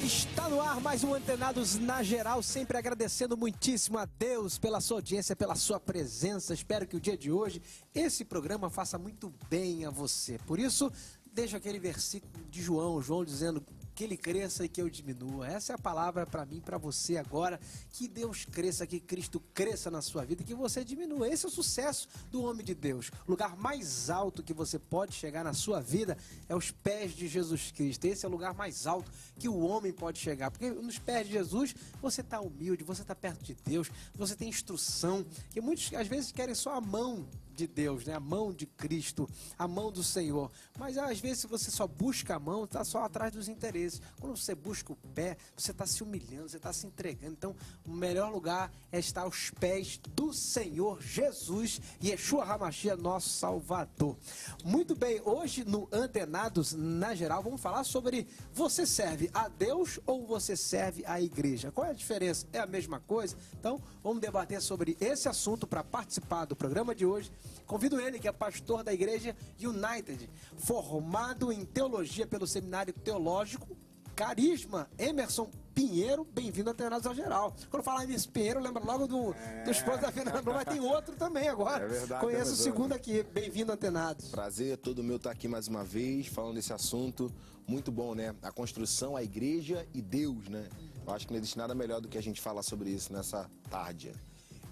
Está no ar mais um Antenados na Geral, sempre agradecendo muitíssimo a Deus pela sua audiência, pela sua presença. Espero que o dia de hoje, esse programa faça muito bem a você. Por isso, deixa aquele versículo de João dizendo que ele cresça e que eu diminua. Essa é a palavra para mim, para você agora. Que Deus cresça, que Cristo cresça na sua vida e que você diminua. Esse é o sucesso do homem de Deus. O lugar mais alto que você pode chegar na sua vida é os pés de Jesus Cristo. Esse é o lugar mais alto que o homem pode chegar. Porque nos pés de Jesus você está humilde, você está perto de Deus, você tem instrução. Que muitos às vezes querem só a mão de Deus, né? A mão de Cristo, a mão do Senhor. Mas às vezes se você só busca a mão, está só atrás dos interesses. Quando você busca o pé, você está se humilhando, você está se entregando. Então, o melhor lugar é estar aos pés do Senhor Jesus e Yeshua HaMashiach, nosso Salvador. Muito bem, hoje no Antenados na Geral, vamos falar sobre: você serve a Deus ou você serve a igreja? Qual é a diferença? É a mesma coisa? Então, vamos debater sobre esse assunto. Para participar do programa de hoje, convido ele, que é pastor da igreja United, formado em teologia pelo Seminário Teológico Carisma, Emerson Pinheiro. Bem-vindo a Antenados na Geral. Quando falar em Emerson Pinheiro, lembra logo do esposo da Fernanda, mas tem outro também agora. É verdade. Conheço o segundo aqui. Bem-vindo a Antenados. Prazer, todo meu estar aqui mais uma vez, falando desse assunto muito bom, né? A construção, a igreja e Deus, né? Eu acho que não existe nada melhor do que a gente falar sobre isso nessa tarde.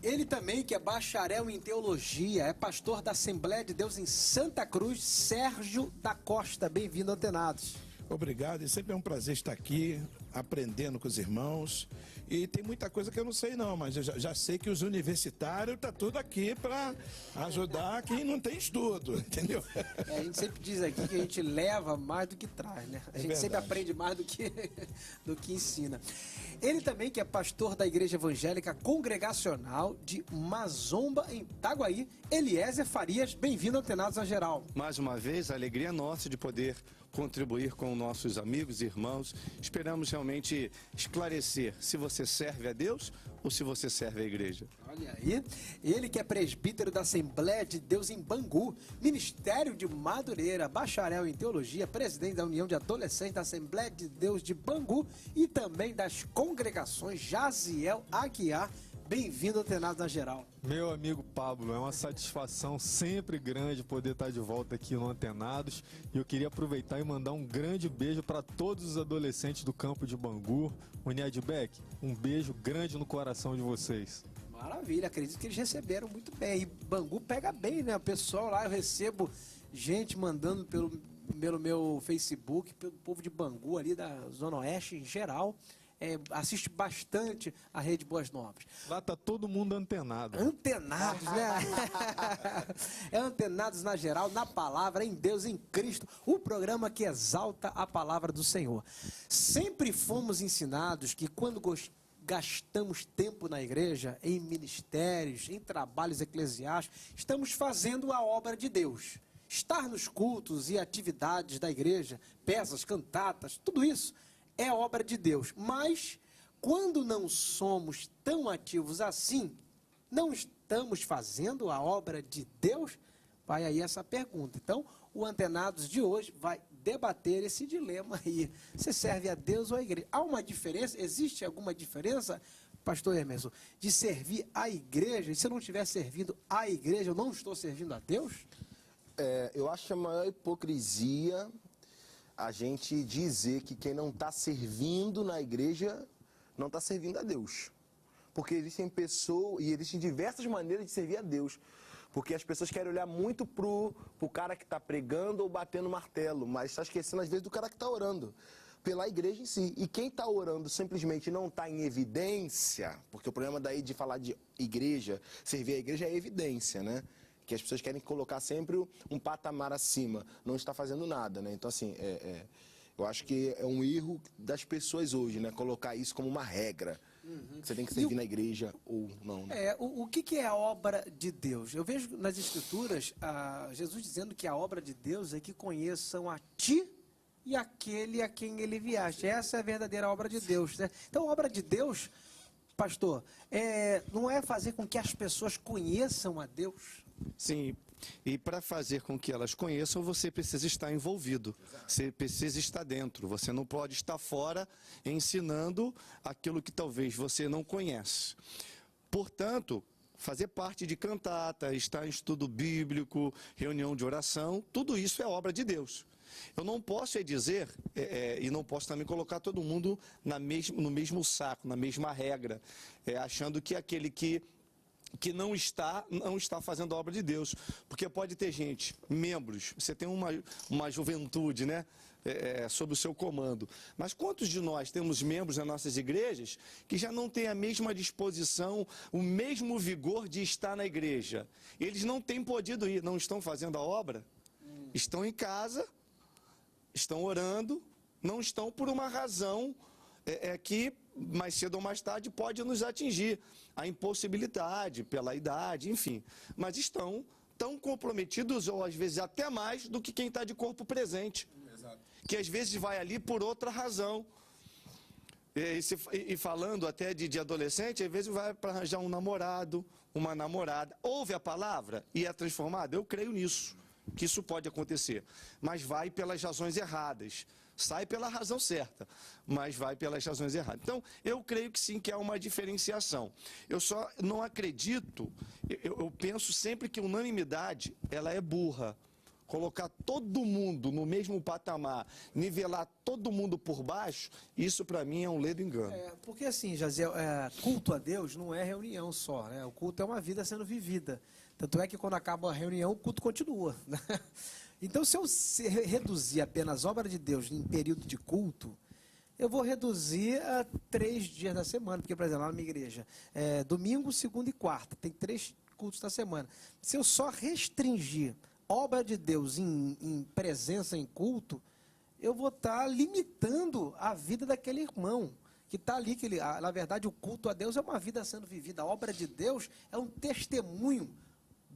Ele também, que é bacharel em teologia, é pastor da Assembleia de Deus em Santa Cruz, Sérgio da Costa. Bem-vindo a Antenados. Obrigado, e sempre é um prazer estar aqui, aprendendo com os irmãos. E tem muita coisa que eu não sei não, mas eu já sei que os universitários estão tudo aqui para ajudar quem não tem estudo, entendeu? A gente sempre diz aqui que a gente leva mais do que traz, né? A gente sempre aprende mais do que ensina. Ele também, que é pastor da Igreja Evangélica Congregacional de Mazomba, em Itaguaí, Eliezer Farias. Bem-vindo a Antenados na Geral. Mais uma vez, a alegria é nossa de poder contribuir com nossos amigos e irmãos. Esperamos realmente esclarecer se você serve a Deus ou se você serve a igreja. Olha aí, ele que é presbítero da Assembleia de Deus em Bangu, Ministério de Madureira, bacharel em teologia, presidente da União de Adolescentes da Assembleia de Deus de Bangu e também das congregações Jaziel Aguiar. Bem-vindo ao Antenados na Geral. Meu amigo Pablo, é uma satisfação sempre grande poder estar de volta aqui no Antenados. E eu queria aproveitar e mandar um grande beijo para todos os adolescentes do campo de Bangu. Uniad Beck, um beijo grande no coração de vocês. Maravilha, acredito que eles receberam muito bem. E Bangu pega bem, né? O pessoal lá, eu recebo gente mandando pelo meu Facebook, pelo povo de Bangu ali da Zona Oeste em geral. Assiste bastante a Rede Boas Novas. Lá tá todo mundo antenado. Antenados, né? É Antenados na Geral, na palavra, em Deus, em Cristo, o programa que exalta a palavra do Senhor. Sempre fomos ensinados que quando gastamos tempo na igreja, em ministérios, em trabalhos eclesiásticos, estamos fazendo a obra de Deus. Estar nos cultos e atividades da igreja, peças, cantatas, tudo isso é obra de Deus. Mas, quando não somos tão ativos assim, não estamos fazendo a obra de Deus? Vai aí essa pergunta. Então, o Antenados de hoje vai debater esse dilema aí. Você serve a Deus ou a igreja? Há uma diferença? Existe alguma diferença, pastor Emerson, de servir a igreja? E se eu não estiver servindo a igreja, eu não estou servindo a Deus? Eu acho a maior hipocrisia a gente dizer que quem não está servindo na igreja não está servindo a Deus. Porque existem pessoas, e existem diversas maneiras de servir a Deus. Porque as pessoas querem olhar muito pro cara que está pregando ou batendo martelo, mas está esquecendo às vezes do cara que está orando pela igreja em si. E quem está orando simplesmente não está em evidência, porque o problema daí de falar de igreja, servir a igreja é evidência, né? Que as pessoas querem colocar sempre um patamar acima, não está fazendo nada, né? Então, assim, eu acho que é um erro das pessoas hoje, né? Colocar isso como uma regra. Você tem que servir na igreja ou não. Né? O que é a obra de Deus? Eu vejo nas Escrituras Jesus dizendo que a obra de Deus é que conheçam a ti e aquele a quem ele viaja. Essa é a verdadeira obra de Deus, né? Então, a obra de Deus, pastor, não é fazer com que as pessoas conheçam a Deus? Sim, E para fazer com que elas conheçam, você precisa estar envolvido, você precisa estar dentro, você não pode estar fora ensinando aquilo que talvez você não conhece. Portanto, fazer parte de cantata, estar em estudo bíblico, reunião de oração, tudo isso é obra de Deus. Eu não posso dizer, e não posso também colocar todo mundo no mesmo saco, na mesma regra, achando que aquele que não está fazendo a obra de Deus. Porque pode ter gente, membros, você tem uma juventude, né? Sob o seu comando. Mas quantos de nós temos membros nas nossas igrejas que já não têm a mesma disposição, o mesmo vigor de estar na igreja? Eles não têm podido ir, não estão fazendo a obra, estão em casa, estão orando, não estão por uma razão que mais cedo ou mais tarde pode nos atingir, a impossibilidade pela idade, enfim. Mas estão tão comprometidos, ou às vezes até mais, do que quem está de corpo presente. Exato. Que às vezes vai ali por outra razão. E falando até de adolescente, às vezes vai para arranjar um namorado, uma namorada. Ouve a palavra e é transformado? Eu creio nisso, que isso pode acontecer. Mas vai pelas razões erradas. Sai pela razão certa, mas vai pelas razões erradas. Então, eu creio que sim, que há uma diferenciação. Eu só não acredito, eu penso sempre que unanimidade, ela é burra. Colocar todo mundo no mesmo patamar, nivelar todo mundo por baixo, isso para mim é um ledo engano. Porque assim, Jaziel, culto a Deus não é reunião só, né? O culto é uma vida sendo vivida. Tanto é que quando acaba a reunião, o culto continua. Então, se eu reduzir apenas a obra de Deus em período de culto, eu vou reduzir a 3 dias da semana. Porque, por exemplo, lá na minha igreja, domingo, segunda e quarta, tem 3 cultos da semana. Se eu só restringir obra de Deus em presença em culto, eu vou estar limitando a vida daquele irmão que está ali. Na verdade, o culto a Deus é uma vida sendo vivida. A obra de Deus é um testemunho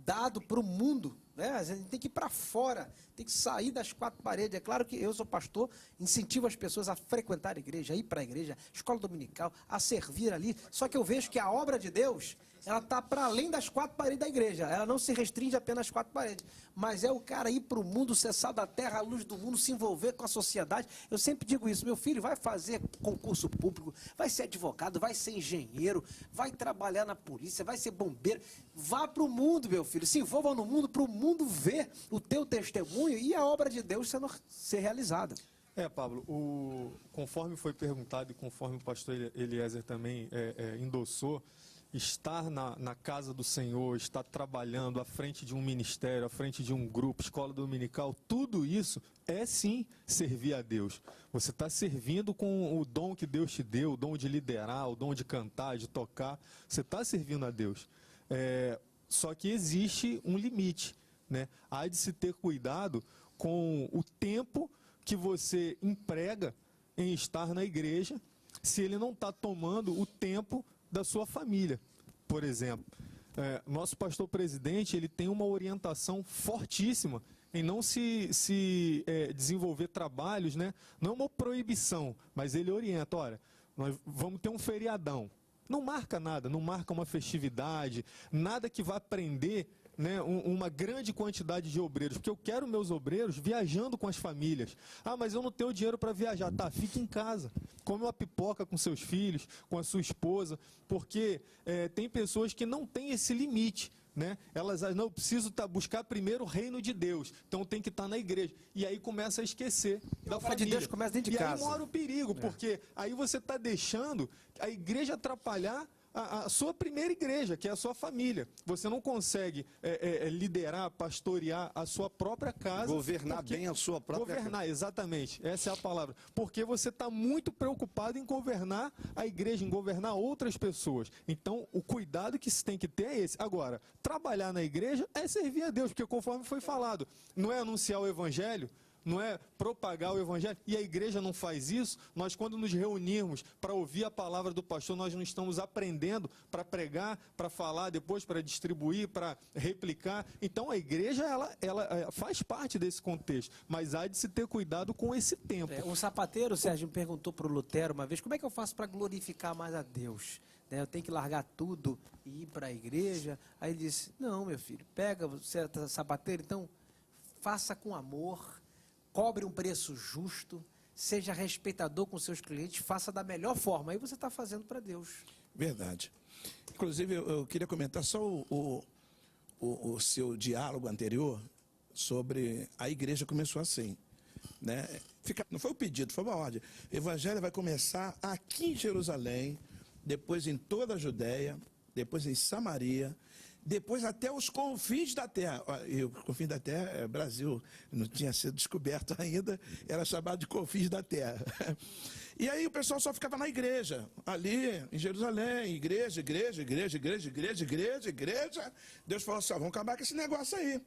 dado para o mundo, né? A gente tem que ir para fora, tem que sair das 4 paredes. É claro que eu sou pastor, incentivo as pessoas a frequentar a igreja, a ir para a igreja, escola dominical, a servir ali. Só que eu vejo que a obra de Deus, ela está para além das 4 paredes da igreja. Ela não se restringe apenas às 4 paredes. Mas é o cara ir para o mundo, cessar da terra, a luz do mundo, se envolver com a sociedade. Eu sempre digo isso, meu filho vai fazer concurso público, vai ser advogado, vai ser engenheiro, vai trabalhar na polícia, vai ser bombeiro. Vá para o mundo, meu filho, se envolva no mundo, para o mundo ver o teu testemunho e a obra de Deus ser realizada. Pablo, conforme foi perguntado e conforme o pastor Eliezer também endossou, estar na casa do Senhor, estar trabalhando à frente de um ministério, à frente de um grupo, escola dominical, tudo isso é sim servir a Deus. Você está servindo com o dom que Deus te deu, o dom de liderar, o dom de cantar, de tocar. Você está servindo a Deus. Só que existe um limite, né? Há de se ter cuidado com o tempo que você emprega em estar na igreja, se ele não está tomando o tempo da sua família. Por exemplo, nosso pastor presidente, ele tem uma orientação fortíssima em não se desenvolver trabalhos, né? Não é uma proibição, mas ele orienta, olha, nós vamos ter um feriadão. Não marca nada, não marca uma festividade, nada que vá prender, né, uma grande quantidade de obreiros, porque eu quero meus obreiros viajando com as famílias. Ah, mas eu não tenho dinheiro para viajar. Tá, fique em casa, come uma pipoca com seus filhos, com a sua esposa, porque tem pessoas que não têm esse limite, né? Elas não precisam buscar primeiro o reino de Deus, então tem que estar na igreja, e aí começa a esquecer da família. De Deus começa dentro de casa. E aí mora o perigo, porque aí você está deixando a igreja atrapalhar a sua primeira igreja, que é a sua família. Você não consegue liderar, pastorear a sua própria casa. Governar bem a sua própria casa. Governar, exatamente. Essa é a palavra. Porque você está muito preocupado em governar a igreja, em governar outras pessoas. Então, o cuidado que se tem que ter é esse. Agora, trabalhar na igreja é servir a Deus, porque conforme foi falado, não é anunciar o evangelho, não é propagar o evangelho, e a igreja não faz isso. Nós, quando nos reunirmos para ouvir a palavra do pastor, nós não estamos aprendendo para pregar, para falar depois, para distribuir, para replicar. Então a igreja, ela faz parte desse contexto, mas há de se ter cuidado com esse tempo. O sapateiro, Sérgio, me perguntou para o Lutero uma vez, como é que eu faço para glorificar mais a Deus? né? Eu tenho que largar tudo e ir para a igreja. Aí ele disse, não, meu filho, pega, você é sapateiro, então faça com amor, cobre um preço justo, seja respeitador com seus clientes, faça da melhor forma. Aí você está fazendo para Deus. Verdade. Inclusive, eu queria comentar só o seu diálogo anterior sobre a igreja começou assim, né? Não foi o pedido, foi uma ordem. O evangelho vai começar aqui em Jerusalém, depois em toda a Judéia, depois em Samaria, depois até os confins da terra. E o confins da terra é Brasil, não tinha sido descoberto ainda, era chamado de confins da terra. E aí o pessoal só ficava na igreja, ali em Jerusalém, igreja. Deus falou assim, vamos acabar com esse negócio aí.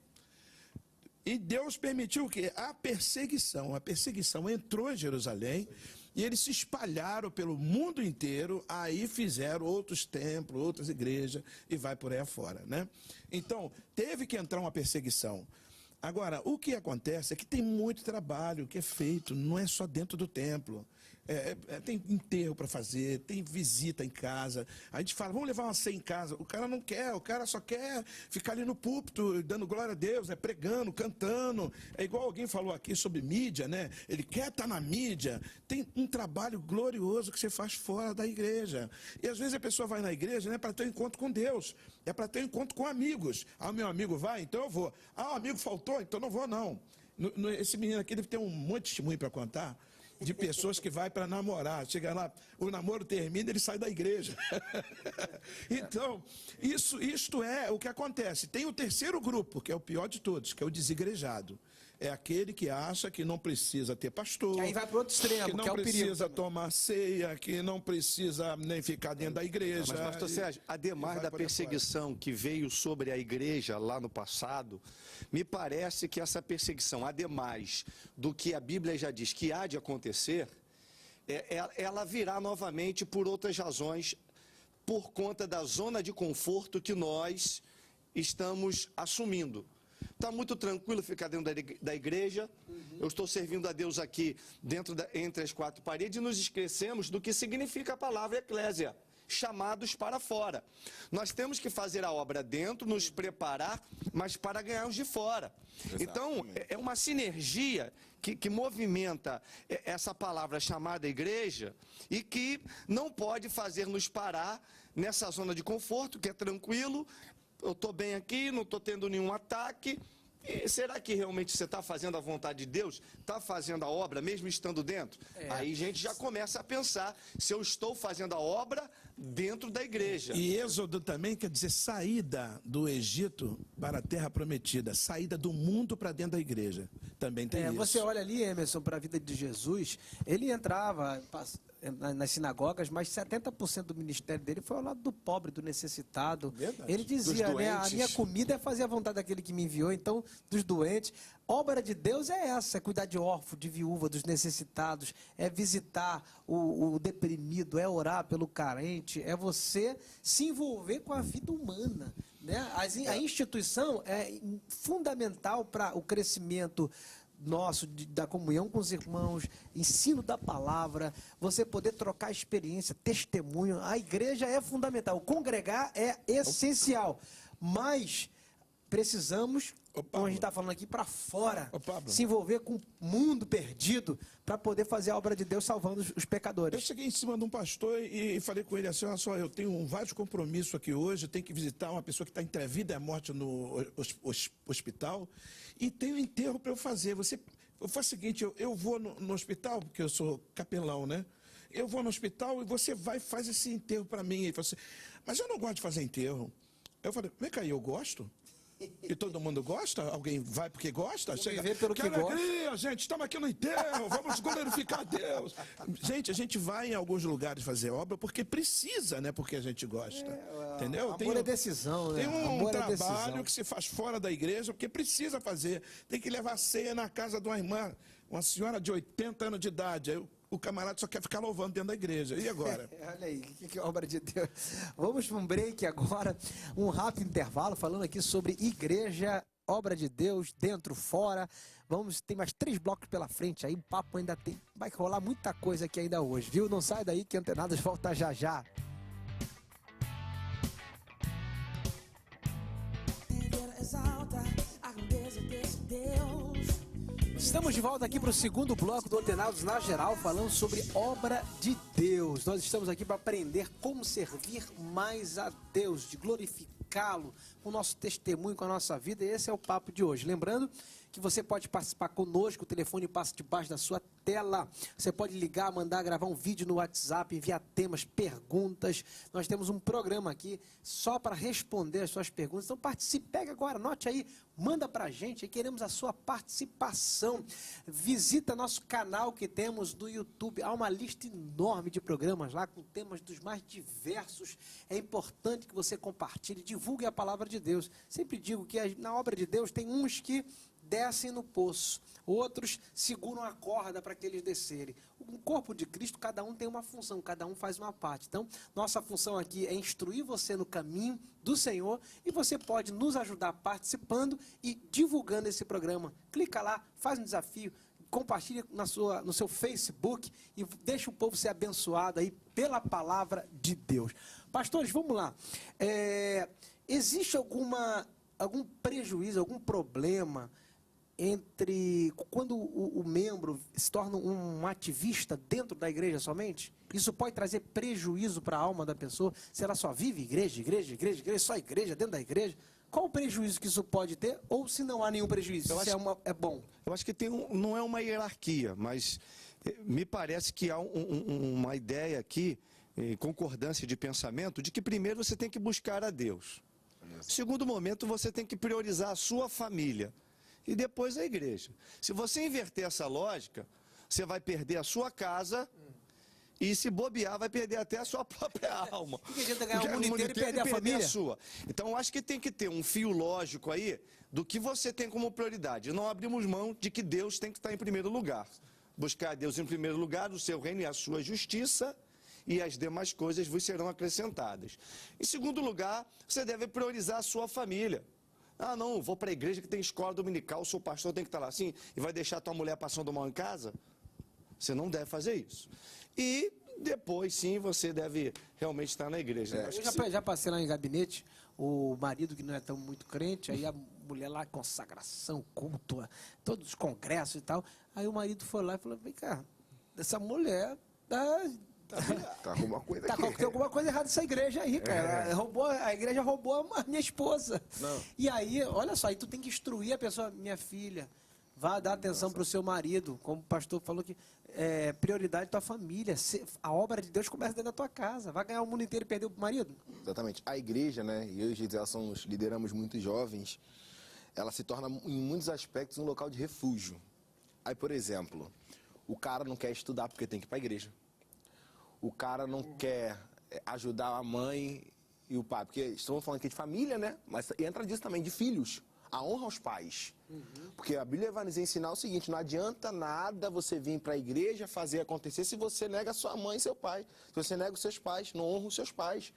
E Deus permitiu o quê? A perseguição. A perseguição entrou em Jerusalém e eles se espalharam pelo mundo inteiro, aí fizeram outros templos, outras igrejas e vai por aí afora, né? Então, teve que entrar uma perseguição. Agora, o que acontece é que tem muito trabalho que é feito, não é só dentro do templo. Tem enterro para fazer, tem visita em casa. A gente fala, vamos levar uma ceia em casa. O cara não quer, o cara só quer ficar ali no púlpito, dando glória a Deus, né? Pregando, cantando. É igual alguém falou aqui sobre mídia, né? Ele quer estar na mídia. Tem um trabalho glorioso que você faz fora da igreja. E às vezes a pessoa vai na igreja, né, para ter um encontro com Deus. É para ter um encontro com amigos. Ah, meu amigo vai, então eu vou. Ah, o amigo faltou, então não vou não. Esse menino aqui deve ter um monte de testemunho para contar. De pessoas que vai para namorar, chega lá, o namoro termina, ele sai da igreja. Então, isto é o que acontece. Tem o terceiro grupo, que é o pior de todos, que é o desigrejado. É aquele que acha que não precisa ter pastor, Que aí vai para outro extremo, que não que é o perigo precisa também. tomar ceia, que não precisa nem ficar dentro da igreja. Mas, pastor Sérgio, ademais da perseguição que veio sobre a igreja lá no passado, me parece que essa perseguição, ademais do que a Bíblia já diz que há de acontecer, ela virá novamente por outras razões, por conta da zona de conforto que nós estamos assumindo. Está muito tranquilo ficar dentro da igreja. Eu estou servindo a Deus aqui entre as quatro paredes e nos esquecemos do que significa a palavra eclésia, chamados para fora. Nós temos que fazer a obra dentro, nos preparar, mas para ganhar os de fora. Então, é uma sinergia que movimenta essa palavra chamada igreja e que não pode fazer-nos parar nessa zona de conforto, que é tranquilo. Eu estou bem aqui, não estou tendo nenhum ataque. E será que realmente você está fazendo a vontade de Deus? Está fazendo a obra, mesmo estando dentro? Aí a gente já começa a pensar se eu estou fazendo a obra dentro da igreja. E êxodo também quer dizer saída do Egito para a terra prometida, saída do mundo para dentro da igreja. Também tem isso. Você olha ali, Emerson, para a vida de Jesus, ele entrava nas sinagogas, mas 70% do ministério dele foi ao lado do pobre, do necessitado. Verdade. Ele dizia, Dos né, a doentes. minha comida é fazer a vontade daquele que me enviou, então, dos doentes. Obra de Deus é essa, é cuidar de órfão, de viúva, dos necessitados, é visitar o deprimido, é orar pelo carente, é você se envolver com a vida humana. Né? A instituição é fundamental para o crescimento nosso, da comunhão com os irmãos, ensino da palavra, você poder trocar experiência, testemunho. A igreja é fundamental, congregar é essencial, mas precisamos, como a gente está falando aqui, para fora, se envolver com o mundo perdido para poder fazer a obra de Deus salvando os pecadores. Eu cheguei em cima de um pastor e falei com ele assim, olha só, eu tenho vários compromissos aqui hoje, eu tenho que visitar uma pessoa que está entre a vida e a morte no hospital e tenho enterro para eu fazer. Eu faço o seguinte, eu vou no hospital, porque eu sou capelão, né? Eu vou no hospital e você vai e faz esse enterro para mim. Ele falou assim, mas eu não gosto de fazer enterro. Eu falei, vem cá, eu gosto? E todo mundo gosta? Alguém vai porque gosta? Chega, viver pelo que alegria, gente, estamos aqui no enterro, vamos glorificar a Deus. Gente, a gente vai em alguns lugares fazer obra porque precisa, né? Porque a gente gosta. Entendeu? Amor é decisão, né? Tem um Amor é trabalho decisão. que se faz fora da igreja porque precisa fazer. Tem que levar ceia na casa de uma irmã, uma senhora de 80 anos de idade. Aí o camarada só quer ficar louvando dentro da igreja. E agora? Olha aí, que obra de Deus. Vamos para um break agora, um rápido intervalo, falando aqui sobre igreja, obra de Deus, dentro, fora. Tem mais 3 blocos pela frente aí, o papo ainda tem, vai rolar muita coisa aqui ainda hoje, viu? Não sai daí que Antenados volta já já. Estamos de volta aqui para o segundo bloco do Antenados na Geral, falando sobre obra de Deus. Nós estamos aqui para aprender como servir mais a Deus, de glorificá-lo com o nosso testemunho, com a nossa vida. E esse é o papo de hoje. Lembrando que você pode participar conosco, o telefone passa debaixo da sua tela. Você pode ligar, mandar gravar um vídeo no WhatsApp, enviar temas, perguntas. Nós temos um programa aqui só para responder as suas perguntas. Então participe, pega agora, anote aí, manda pra gente, queremos a sua participação. Visita nosso canal que temos no YouTube. Há uma lista enorme de programas lá com temas dos mais diversos. É importante que você compartilhe, divulgue a palavra de Deus. Sempre digo que na obra de Deus tem uns que descem no poço, outros seguram a corda para que eles descerem. O corpo de Cristo, cada um tem uma função, cada um faz uma parte. Então, nossa função aqui é instruir você no caminho do Senhor e você pode nos ajudar participando e divulgando esse programa. Clica lá, faz um desafio, compartilha no seu Facebook e deixa o povo ser abençoado aí pela palavra de Deus. Pastores, vamos lá. Existe algum prejuízo, algum problema entre quando o membro se torna um ativista dentro da igreja somente? Isso pode trazer prejuízo para a alma da pessoa? Se ela só vive igreja, só igreja, dentro da igreja? Qual o prejuízo que isso pode ter? Ou se não há nenhum prejuízo, é bom? Eu acho que não é uma hierarquia, mas me parece que há uma ideia aqui, concordância de pensamento, de que primeiro você tem que buscar a Deus. Segundo momento, você tem que priorizar a sua família. E depois a igreja. Se você inverter essa lógica, você vai perder a sua casa e, se bobear, vai perder até a sua própria alma. O que adianta ganhar o mundo inteiro e perder a família? Sua. Então, eu acho que tem que ter um fio lógico aí do que você tem como prioridade. Não abrimos mão de que Deus tem que estar em primeiro lugar. Buscar a Deus em primeiro lugar, o seu reino e a sua justiça, e as demais coisas vos serão acrescentadas. Em segundo lugar, você deve priorizar a sua família. Ah, não, vou para a igreja que tem escola dominical, sou pastor, tem que estar lá assim, e vai deixar tua mulher passando mal em casa? Você não deve fazer isso. E depois, sim, você deve realmente estar na igreja. Eu já passei lá em gabinete, o marido que não é tão muito crente, aí a mulher lá, consagração, culto, todos os congressos e tal. Aí o marido foi lá e falou, vem cá, essa mulher Tá alguma coisa aqui. Tem alguma coisa errada nessa igreja aí, cara. A igreja roubou a minha esposa. Não. E aí, olha só, aí tu tem que instruir a pessoa, minha filha, vá dar atenção para o seu marido, como o pastor falou que prioridade da tua família. A obra de Deus começa dentro da tua casa. Vai ganhar o mundo inteiro e perder o marido? Exatamente. A igreja, né, e hoje lideramos muitos jovens, ela se torna, em muitos aspectos, um local de refúgio. Aí, por exemplo, o cara não quer estudar porque tem que ir para a igreja. O cara não quer ajudar a mãe e o pai, porque estamos falando aqui de família, né? Mas entra disso também, de filhos. A honra aos pais. Porque a Bíblia vai nos ensinar o seguinte, não adianta nada você vir para a igreja fazer acontecer se você nega a sua mãe e seu pai. Se você nega os seus pais, não honra os seus pais.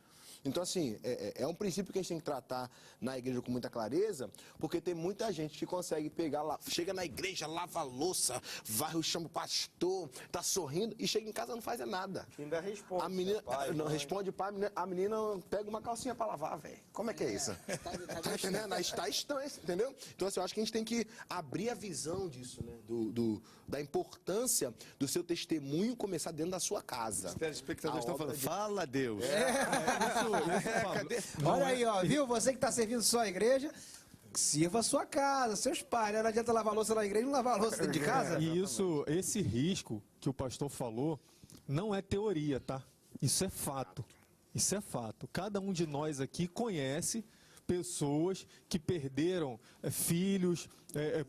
Então, assim, é um princípio que a gente tem que tratar na igreja com muita clareza, porque tem muita gente que consegue pegar lá, chega na igreja, lava a louça, varre o chão do pastor, tá sorrindo, e chega em casa e não faz nada. Ainda responde. A menina pai, não mãe. responde pai, a menina pega uma calcinha pra lavar, velho. Como é que é isso? Tá entendendo? Está estranho, entendeu? Então, assim, eu acho que a gente tem que abrir a visão disso, né? Da importância do seu testemunho começar dentro da sua casa. Os telespectadores estão falando, fala Deus. Olha aí, ó, viu? Você que está servindo só a igreja, sirva a sua casa, seus pais, né? Não adianta lavar a louça na igreja e não lavar a louça dentro de casa. E esse risco que o pastor falou não é teoria, tá? Isso é fato. Isso é fato. Cada um de nós aqui conhece pessoas que perderam filhos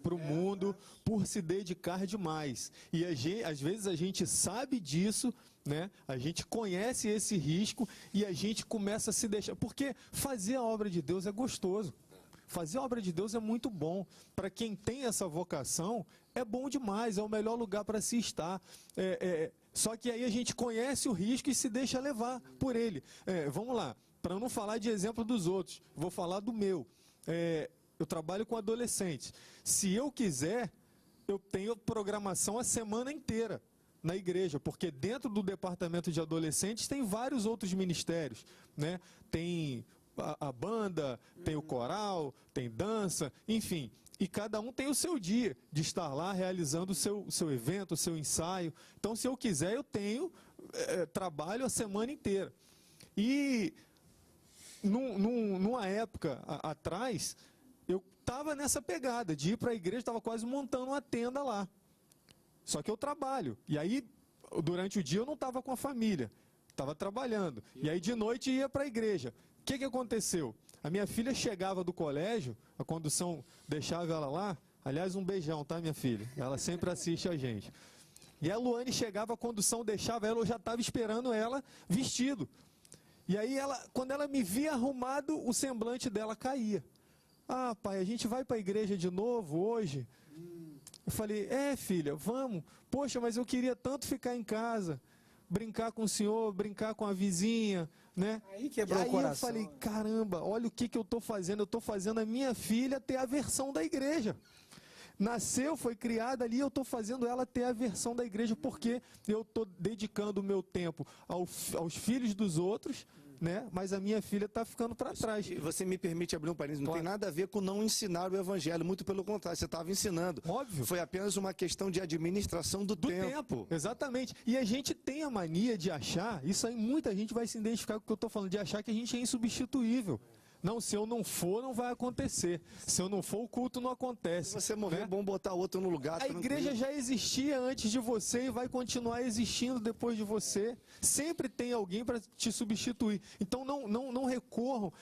para o mundo por se dedicar demais. E às vezes a gente sabe disso, né? A gente conhece esse risco e a gente começa a se deixar. Porque fazer a obra de Deus é gostoso. Fazer a obra de Deus é muito bom. Para quem tem essa vocação, é bom demais, é o melhor lugar para se estar. Só que aí a gente conhece o risco e se deixa levar por ele. Vamos lá, para não falar de exemplo dos outros, vou falar do meu. Eu trabalho com adolescentes. Se eu quiser, eu tenho programação a semana inteira na igreja, porque dentro do departamento de adolescentes tem vários outros ministérios, né? Tem a banda, tem o coral, tem dança, enfim. E cada um tem o seu dia de estar lá realizando o seu evento, o seu ensaio. Então, se eu quiser, eu tenho trabalho a semana inteira. E numa época atrás, eu estava nessa pegada de ir para a igreja, estava quase montando uma tenda lá. Só que eu trabalho. E aí, durante o dia, eu não estava com a família. Estava trabalhando. E aí, de noite, ia para a igreja. O que aconteceu? A minha filha chegava do colégio, a condução deixava ela lá. Aliás, um beijão, tá, minha filha? Ela sempre assiste a gente. E a Luane chegava, a condução deixava ela, eu já estava esperando ela vestido. E aí, quando ela me via arrumado, o semblante dela caía. Ah, pai, a gente vai para a igreja de novo hoje? Eu falei, filha, vamos. Poxa, mas eu queria tanto ficar em casa, brincar com o senhor, brincar com a vizinha, né? Aí quebrou o coração. Eu falei, caramba, olha o que eu estou fazendo. Eu estou fazendo a minha filha ter a versão da igreja. Nasceu, foi criada ali, eu estou fazendo ela ter a versão da igreja, porque eu estou dedicando o meu tempo aos filhos dos outros, né? Mas a minha filha está ficando para trás. Você me permite abrir um parênteses, não Claro. tem nada a ver com não ensinar o evangelho, muito pelo contrário, você estava ensinando. Óbvio. Foi apenas uma questão de administração do tempo. Exatamente. E a gente tem a mania de achar, isso aí muita gente vai se identificar com o que eu estou falando, de achar que a gente é insubstituível. Não, se eu não for, não vai acontecer. Se eu não for, o culto não acontece. Se você morrer, né? é bom botar outro no lugar. A igreja já existia antes de você e vai continuar existindo depois de você. Sempre tem alguém para te substituir. Então não recorram,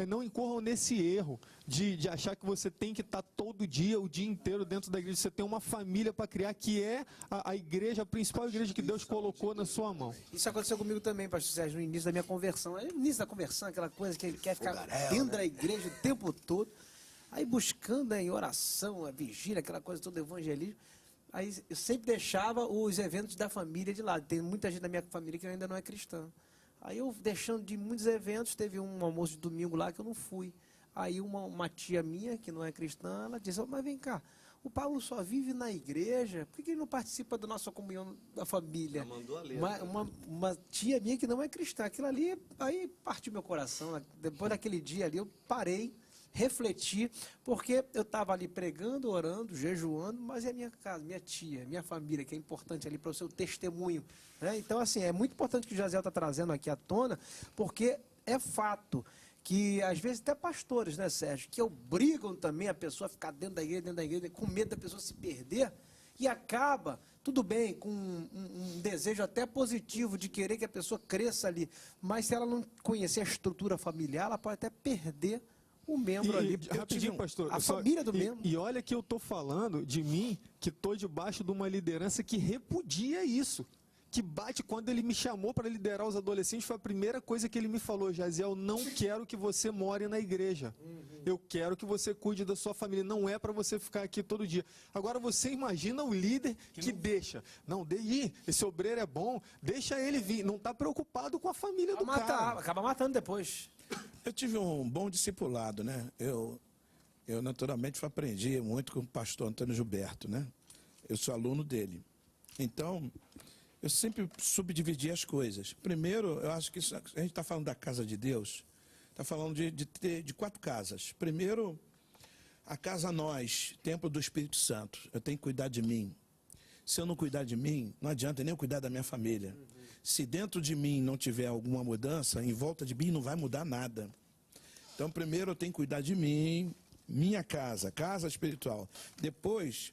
não incorram nesse erro de achar que você tem que estar todo dia, o dia inteiro dentro da igreja. Você tem uma família para criar, que é a igreja, a principal igreja que Deus colocou na sua mão. Isso aconteceu comigo também, pastor Sérgio, no início da minha conversão. No início da conversão, aquela coisa que ele quer ficar dentro da igreja o tempo todo. Aí buscando em oração, a vigília, aquela coisa toda, evangelismo. Aí eu sempre deixava os eventos da família de lado. Tem muita gente da minha família que ainda não é cristã. Aí eu deixando de muitos eventos, teve um almoço de domingo lá que eu não fui. Aí uma tia minha, que não é cristã, ela disse, mas vem cá, o Paulo só vive na igreja, por que ele não participa da nossa comunhão da família? Ela mandou a letra. Uma tia minha que não é cristã, aquilo ali, aí partiu meu coração. Depois daquele dia ali, eu parei, refleti, porque eu estava ali pregando, orando, jejuando, mas é a minha casa, minha tia, minha família, que é importante ali para o seu testemunho. Né? Então, assim, é muito importante que o Jaziel está trazendo aqui à tona, porque é fato que, às vezes, até pastores, né, Sérgio, que obrigam também a pessoa a ficar dentro da igreja, com medo da pessoa se perder, e acaba, tudo bem, com um desejo até positivo de querer que a pessoa cresça ali, mas se ela não conhecer a estrutura familiar, ela pode até perder o membro ali. Rapidinho, pastor. A família do membro. E olha que eu estou falando de mim, que estou debaixo de uma liderança que repudia isso. Que bate, quando ele me chamou para liderar os adolescentes, foi a primeira coisa que ele me falou: Jaziel, não quero que você more na igreja. Eu quero que você cuide da sua família. Não é para você ficar aqui todo dia. Agora você imagina o líder que deixa. Não, esse obreiro é bom, deixa ele vir. Não está preocupado com a família do cara. Acaba matando depois. Eu tive um bom discipulado, né? Eu naturalmente aprendi muito com o pastor Antônio Gilberto, né? Eu sou aluno dele. Então, eu sempre subdividi as coisas. Primeiro, eu acho que a gente está falando da casa de Deus, está falando de 4 casas. Primeiro, a casa nós, templo do Espírito Santo. Eu tenho que cuidar de mim. Se eu não cuidar de mim, não adianta nem eu cuidar da minha família. Se dentro de mim não tiver alguma mudança, em volta de mim não vai mudar nada. Então, primeiro eu tenho que cuidar de mim, minha casa, casa espiritual. Depois,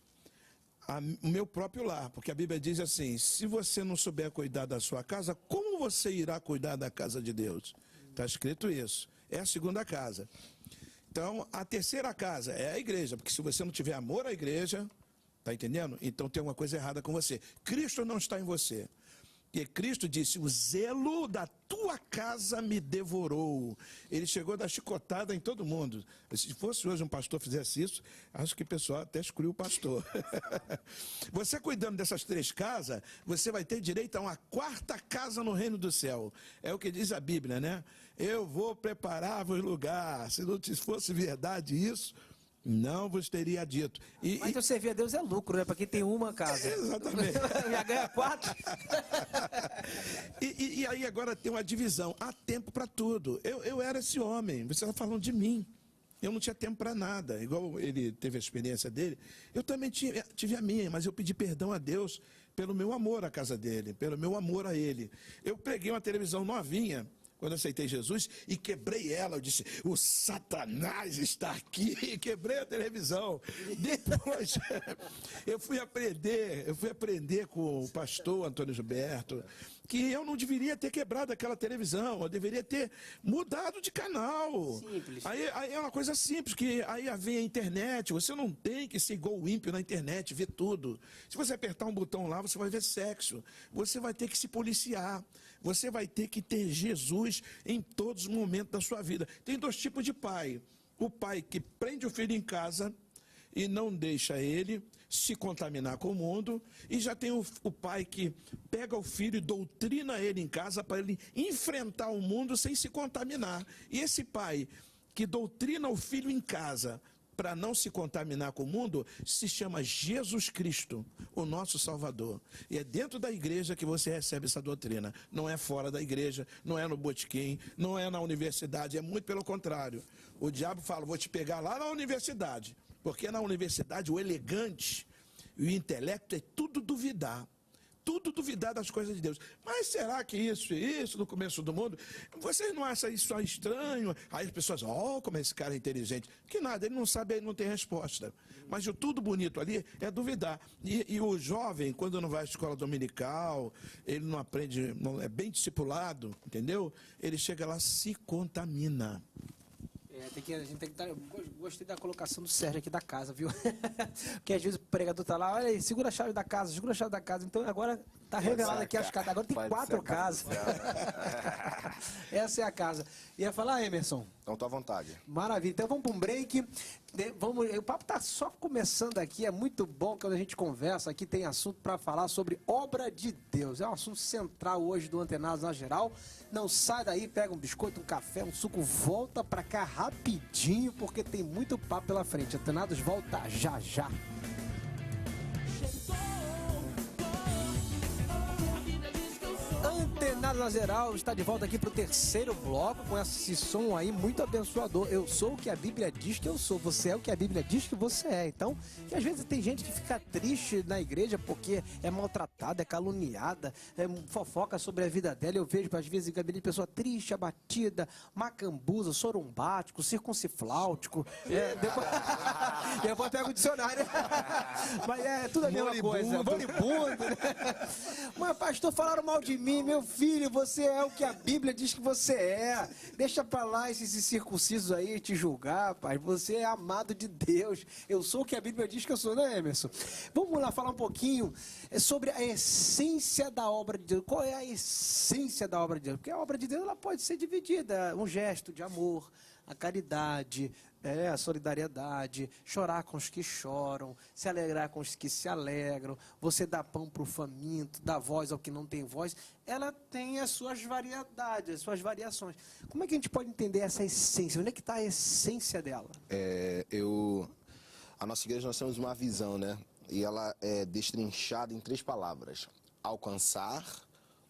o meu próprio lar, porque a Bíblia diz assim: se você não souber cuidar da sua casa, como você irá cuidar da casa de Deus? Está escrito isso. É a segunda casa. Então, a terceira casa é a igreja, porque se você não tiver amor à igreja, está entendendo? Então tem alguma coisa errada com você. Cristo não está em você. E Cristo disse: o zelo da tua casa me devorou. Ele chegou a dar chicotada em todo mundo. Se fosse hoje um pastor fizesse isso, acho que o pessoal até excluiu o pastor. Você cuidando dessas 3 casas, você vai ter direito a uma 4ª casa no reino do céu. É o que diz a Bíblia, né? Eu vou preparar-vos lugar. Se não fosse verdade isso, não vos teria dito. Mas então servir a Deus é lucro, né? Para quem tem uma casa. Exatamente. Já ganha 4. E aí agora tem uma divisão. Há tempo para tudo. Eu era esse homem. Você está falando de mim. eu não tinha tempo para nada. Igual ele teve a experiência dele, eu também tive a minha, mas eu pedi perdão a Deus pelo meu amor à casa dele, pelo meu amor a ele. Eu peguei uma televisão novinha, quando eu aceitei Jesus, e quebrei ela. Eu disse, o Satanás está aqui. E quebrei a televisão. Depois, eu fui aprender com o pastor Antônio Gilberto, que eu não deveria ter quebrado aquela televisão, eu deveria ter mudado de canal. Simples. Aí é uma coisa simples, que aí vem a internet, você não tem que ser igual o ímpio na internet, ver tudo. Se você apertar um botão lá, você vai ver sexo. Você vai ter que se policiar. Você vai ter que ter Jesus em todos os momentos da sua vida. Tem dois tipos de pai. O pai que prende o filho em casa e não deixa ele se contaminar com o mundo, e já tem o pai que pega o filho e doutrina ele em casa para ele enfrentar o mundo sem se contaminar. E esse pai que doutrina o filho em casa para não se contaminar com o mundo, se chama Jesus Cristo, o nosso Salvador. E é dentro da igreja que você recebe essa doutrina. Não é fora da igreja, não é no botequim, não é na universidade, é muito pelo contrário. O diabo fala, vou te pegar lá na universidade. Porque na universidade o elegante e o intelecto é tudo duvidar das coisas de Deus. Mas será que isso no começo do mundo? Vocês não acham isso estranho? Aí as pessoas, como esse cara é inteligente. Que nada, ele não sabe, ele não tem resposta. Mas o tudo bonito ali é duvidar. E o jovem, quando não vai à escola dominical, ele não aprende, não é bem discipulado, entendeu? Ele chega lá, se contamina. A gente tem que estar. Gostei da colocação do Sérgio aqui da casa, viu? Porque às vezes o pregador tá lá, olha aí, segura a chave da casa, segura a chave da casa. Então agora tá revelado aqui as casas. Agora tem 4 casas. Essa é a casa. Ia falar, Emerson? Então, tô à vontade. Maravilha. Então vamos para um break. O papo tá só começando aqui. É muito bom quando a gente conversa aqui, tem assunto para falar sobre obra de Deus. É um assunto central hoje do Antenados na Geral. Não sai daí, pega um biscoito, um café, um suco, volta para cá rapidinho, porque tem muito papo pela frente. Antenados volta já já. Antenados na Geral está de volta aqui para o terceiro bloco com esse som aí muito abençoador. Eu sou o que a Bíblia diz que eu sou, você é o que a Bíblia diz que você é. Então, e às vezes tem gente que fica triste na igreja porque é maltratada, é caluniada, fofoca sobre a vida dela. Eu vejo às vezes em gabinete pessoa triste, abatida, macambuza, sorumbático, circuncifláutico. Depois pega o dicionário. Mas é tudo a mesma coisa. Moribundo. Mas pastor, falaram mal de mim, meu filho, você é o que a Bíblia diz que você é. Deixa pra lá esses circuncisos aí te julgar, pai. Você é amado de Deus. Eu sou o que a Bíblia diz que eu sou, né, Emerson? Vamos lá falar um pouquinho sobre a essência da obra de Deus. Qual é a essência da obra de Deus? Porque a obra de Deus ela pode ser dividida. Um gesto de amor, a caridade, a solidariedade, chorar com os que choram, se alegrar com os que se alegram, você dá pão para o faminto, dá voz ao que não tem voz. Ela tem as suas variedades, as suas variações. Como é que a gente pode entender essa essência? Onde é que está a essência dela? A nossa igreja, nós temos uma visão, né? E ela é destrinchada em 3 palavras: alcançar,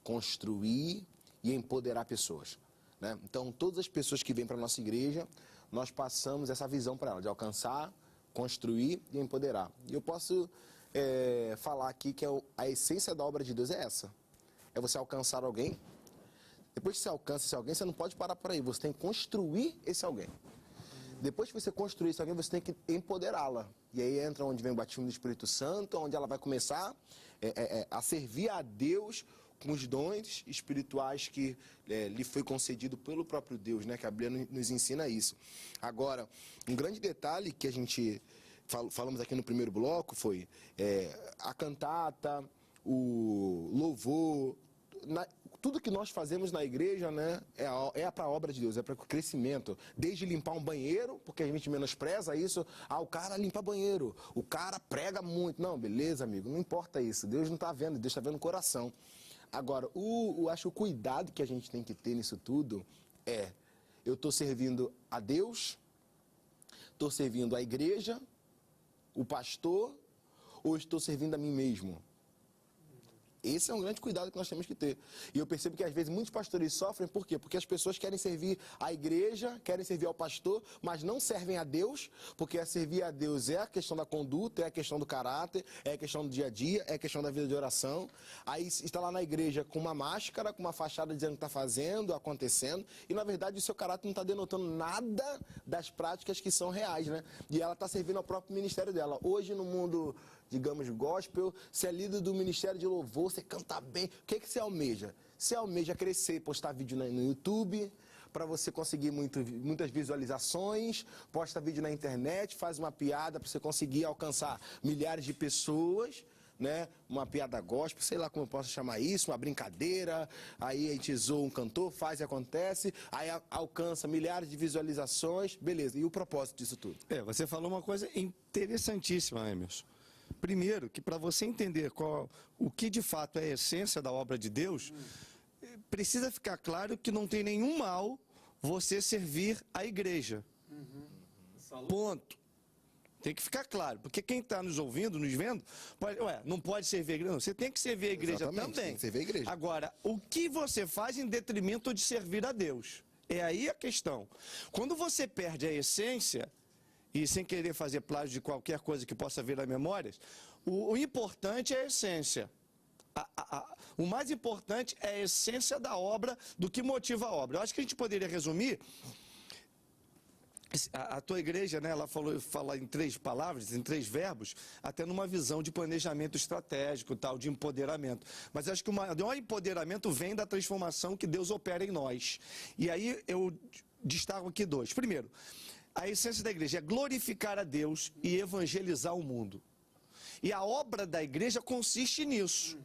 construir e empoderar pessoas. Né? Então, todas as pessoas que vêm para a nossa igreja, nós passamos essa visão para ela, de alcançar, construir e empoderar. E eu posso falar aqui que a essência da obra de Deus é essa. É você alcançar alguém. Depois que você alcança esse alguém, você não pode parar por aí. Você tem que construir esse alguém. Depois que você construir esse alguém, você tem que empoderá-la. E aí entra onde vem o batismo do Espírito Santo, onde ela vai começar a servir a Deus com os dons espirituais que lhe foi concedido pelo próprio Deus, né? Que a Bíblia nos ensina isso. Agora, um grande detalhe que a gente falamos aqui no primeiro bloco foi a cantata, o louvor, tudo que nós fazemos na igreja, né, é para a obra de Deus, é para o crescimento. Desde limpar um banheiro, porque a gente menospreza isso. O cara limpa banheiro, o cara prega muito. Não, beleza, amigo, não importa isso. Deus não está vendo, Deus está vendo o coração. Agora, acho que o cuidado que a gente tem que ter nisso tudo eu estou servindo a Deus, estou servindo a igreja, o pastor, ou estou servindo a mim mesmo? Esse é um grande cuidado que nós temos que ter. E eu percebo que às vezes muitos pastores sofrem, por quê? Porque as pessoas querem servir a igreja, querem servir ao pastor, mas não servem a Deus, porque servir a Deus é a questão da conduta, é a questão do caráter, é a questão do dia a dia, é a questão da vida de oração. Aí está lá na igreja com uma máscara, com uma fachada dizendo que está fazendo, acontecendo, e na verdade o seu caráter não está denotando nada das práticas que são reais, né? E ela está servindo ao próprio ministério dela. Hoje no mundo, digamos, gospel, você é líder do ministério de louvor, você canta bem. O que você almeja? Você almeja crescer, postar vídeo no YouTube, para você conseguir muitas visualizações, posta vídeo na internet, faz uma piada para você conseguir alcançar milhares de pessoas, né? Uma piada gospel, sei lá como eu posso chamar isso, uma brincadeira, aí a gente zoa um cantor, faz e acontece, aí alcança milhares de visualizações, beleza. E o propósito disso tudo? Você falou uma coisa interessantíssima, Emerson. Primeiro, que para você entender o que de fato é a essência da obra de Deus, precisa ficar claro que não tem nenhum mal você servir a igreja. Ponto. Tem que ficar claro, porque quem está nos ouvindo, nos vendo, não pode servir a igreja. Não, você tem que servir a igreja. Exatamente, também. tem que servir a igreja. Agora, o que você faz em detrimento de servir a Deus? É aí a questão. Quando você perde a essência, e sem querer fazer plágio de qualquer coisa que possa vir a memórias, o importante é a essência. O mais importante é a essência da obra, do que motiva a obra. Eu acho que a gente poderia resumir, a tua igreja, né, ela fala em 3 palavras, em 3 verbos, até numa visão de planejamento estratégico, tal, de empoderamento. Mas eu acho que o maior empoderamento vem da transformação que Deus opera em nós. E aí eu destaco aqui 2. Primeiro, a essência da igreja é glorificar a Deus e evangelizar o mundo. E a obra da igreja consiste nisso.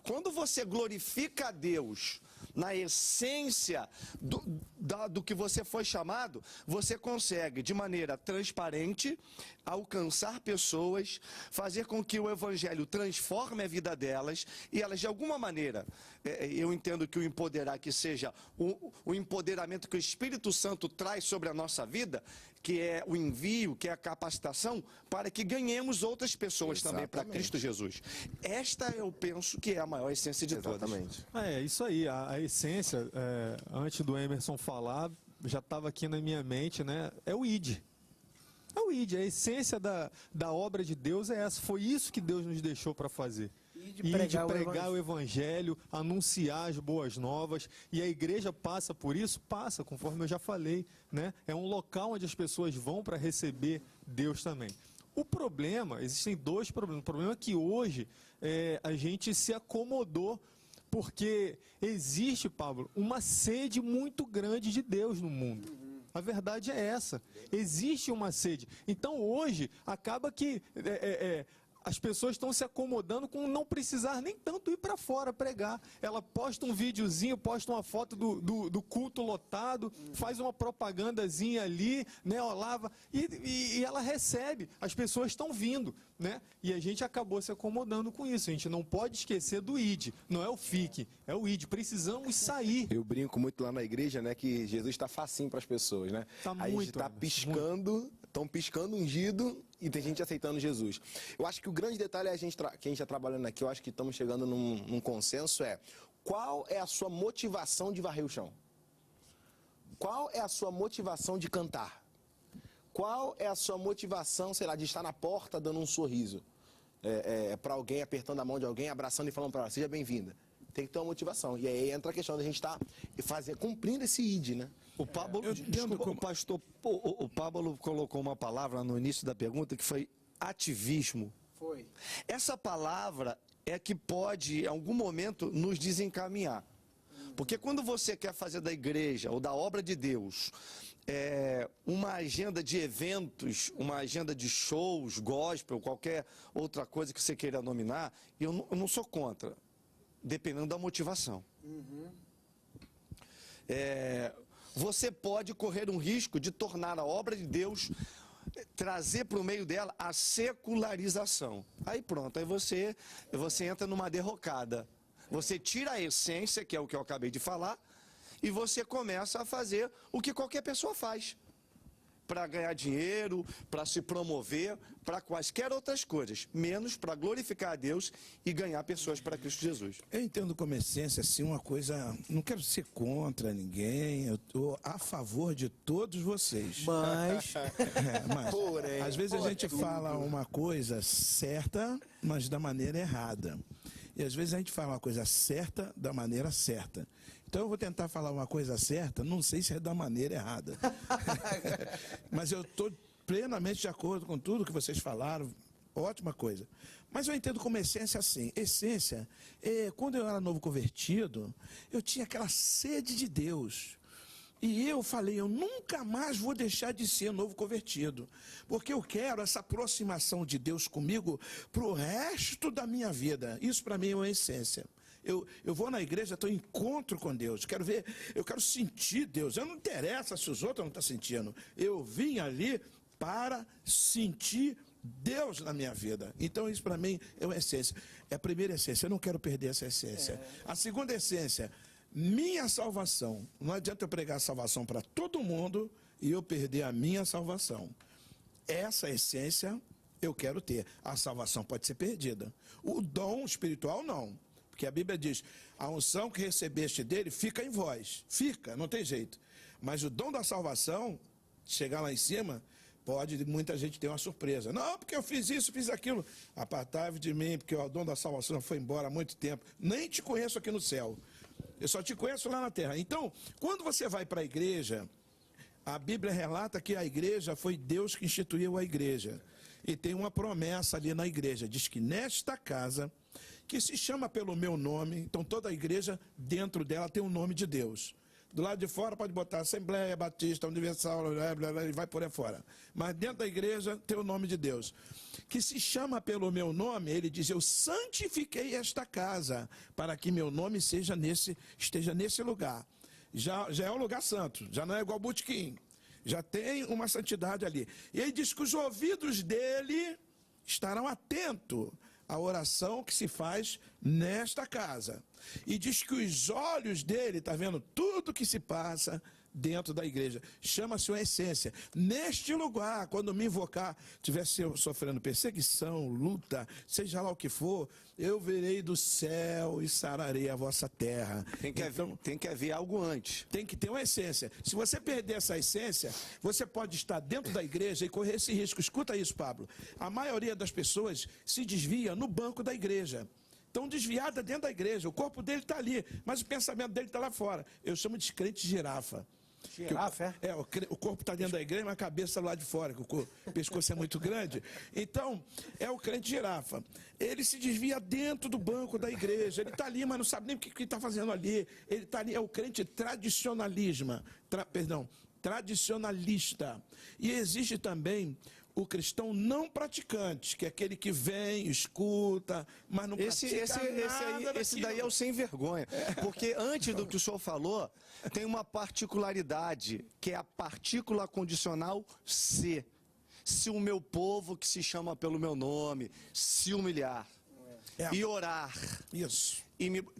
Quando você glorifica a Deus na essência do que você foi chamado, você consegue, de maneira transparente, alcançar pessoas, fazer com que o evangelho transforme a vida delas e elas, de alguma maneira, eu entendo que o empoderar que seja o empoderamento que o Espírito Santo traz sobre a nossa vida, que é o envio, que é a capacitação, para que ganhemos outras pessoas também para Cristo Jesus. Esta eu penso que é a maior essência de todas. Exatamente. É isso aí, a essência, antes do Emerson falar, já estava aqui na minha mente, né? É o ID. É o ID, a essência da obra de Deus é essa. Foi isso que Deus nos deixou para fazer. E de pregar o evangelho, anunciar as boas novas. E a igreja passa por isso? Passa, conforme eu já falei, né? É um local onde as pessoas vão para receber Deus também. O problema, existem 2 problemas. O problema é que hoje a gente se acomodou, porque existe, Pablo, uma sede muito grande de Deus no mundo. A verdade é essa. Existe uma sede. Então hoje acaba que as pessoas estão se acomodando com não precisar nem tanto ir para fora pregar. Ela posta um videozinho, posta uma foto do culto lotado, faz uma propagandazinha ali, né, lava, e ela recebe. As pessoas estão vindo, né? E a gente acabou se acomodando com isso. A gente não pode esquecer do ID. Não é o fique, é o ID. Precisamos sair. Eu brinco muito lá na igreja, né, que Jesus está facinho para as pessoas, né? Tá a gente está muito. piscando, estão piscando ungido e tem gente aceitando Jesus. Eu acho que o grande detalhe é que a gente está trabalhando aqui, eu acho que estamos chegando num consenso, qual é a sua motivação de varrer o chão? Qual é a sua motivação de cantar? Qual é a sua motivação, sei lá, de estar na porta dando um sorriso? Para alguém, apertando a mão de alguém, abraçando e falando para ela, seja bem-vinda. Tem que ter uma motivação. E aí entra a questão da gente estar cumprindo esse ID, né? O Pablo, o Pablo colocou uma palavra no início da pergunta que foi ativismo. Foi. Essa palavra é que pode, em algum momento, nos desencaminhar. Porque quando você quer fazer da igreja ou da obra de Deus uma agenda de eventos, uma agenda de shows, gospel, qualquer outra coisa que você queira nominar, eu não sou contra, dependendo da motivação. Você pode correr um risco de tornar a obra de Deus, trazer para o meio dela a secularização. Aí pronto, aí você entra numa derrocada. Você tira a essência, que é o que eu acabei de falar, e você começa a fazer o que qualquer pessoa faz. para ganhar dinheiro, para se promover, para quaisquer outras coisas, menos para glorificar a Deus e ganhar pessoas para Cristo Jesus. Eu entendo como essência, assim, uma coisa... Não quero ser contra ninguém, eu estou a favor de todos vocês. Mas... Mas Porém, às vezes a gente fala uma coisa certa, mas da maneira errada. E às vezes a gente fala uma coisa certa da maneira certa. Então eu vou tentar falar uma coisa certa, não sei se é da maneira errada. Mas eu estou plenamente de acordo com tudo que vocês falaram, ótima coisa. Mas eu entendo como essência assim. Essência, quando eu era novo convertido, eu tinha aquela sede de Deus. E eu falei, eu nunca mais vou deixar de ser novo convertido, porque eu quero essa aproximação de Deus comigo para o resto da minha vida. Isso para mim é uma essência. Eu vou na igreja, tenho encontro com Deus, quero ver, eu quero sentir Deus. Eu não interessa se os outros não estão sentindo. Eu vim ali para sentir Deus na minha vida. Então isso para mim é uma essência. É a primeira essência, eu não quero perder essa essência. A segunda essência, minha salvação. Não adianta eu pregar salvação para todo mundo e eu perder a minha salvação. Essa essência eu quero ter. A salvação pode ser perdida. O dom espiritual não. Porque a Bíblia diz, a unção que recebeste dele fica em vós. Fica, não tem jeito. Mas o dom da salvação, chegar lá em cima, pode muita gente ter uma surpresa. Não, porque eu fiz isso, fiz aquilo. Apartai-vos de mim, porque o dom da salvação foi embora há muito tempo. Nem te conheço aqui no céu. Eu só te conheço lá na terra. Então, quando você vai para a igreja, a Bíblia relata que a igreja foi Deus que instituiu a igreja. E tem uma promessa ali na igreja. Diz que nesta casa, que se chama pelo meu nome, então toda a igreja, dentro dela, tem o nome de Deus. Do lado de fora pode botar Assembleia Batista, Universal, e vai por aí fora. Mas dentro da igreja tem o nome de Deus. Que se chama pelo meu nome, ele diz, eu santifiquei esta casa, para que meu nome esteja nesse lugar. Já é um lugar santo, já não é igual botequim. Já tem uma santidade ali. E ele diz que os ouvidos dele estarão atentos à oração que se faz nesta casa. E diz que os olhos dele, está vendo tudo que se passa dentro da igreja. Chama-se uma essência. Neste lugar, quando me invocar, estiver sofrendo perseguição, luta, seja lá o que for, eu virei do céu e sararei a vossa terra. Tem que haver algo antes. Tem que ter uma essência. Se você perder essa essência, você pode estar dentro da igreja e correr esse risco. Escuta isso, Pablo. A maioria das pessoas se desvia no banco da igreja. Estão desviadas dentro da igreja. O corpo dele está ali, mas o pensamento dele está lá fora. Eu chamo de crente girafa. Girafa, o corpo está dentro da igreja, mas a cabeça lá de fora, que o pescoço é muito grande. Então, é o crente girafa. Ele se desvia dentro do banco da igreja. Ele está ali, mas não sabe nem o que ele está fazendo ali. Ele está ali, é o crente tradicionalista. E existe também o cristão não praticante, que é aquele que vem, escuta, mas não pratica nada. Esse daí é o sem vergonha. Porque antes do que o senhor falou, tem uma particularidade, que é a partícula condicional se. Se o meu povo, que se chama pelo meu nome, se humilhar e orar. Isso.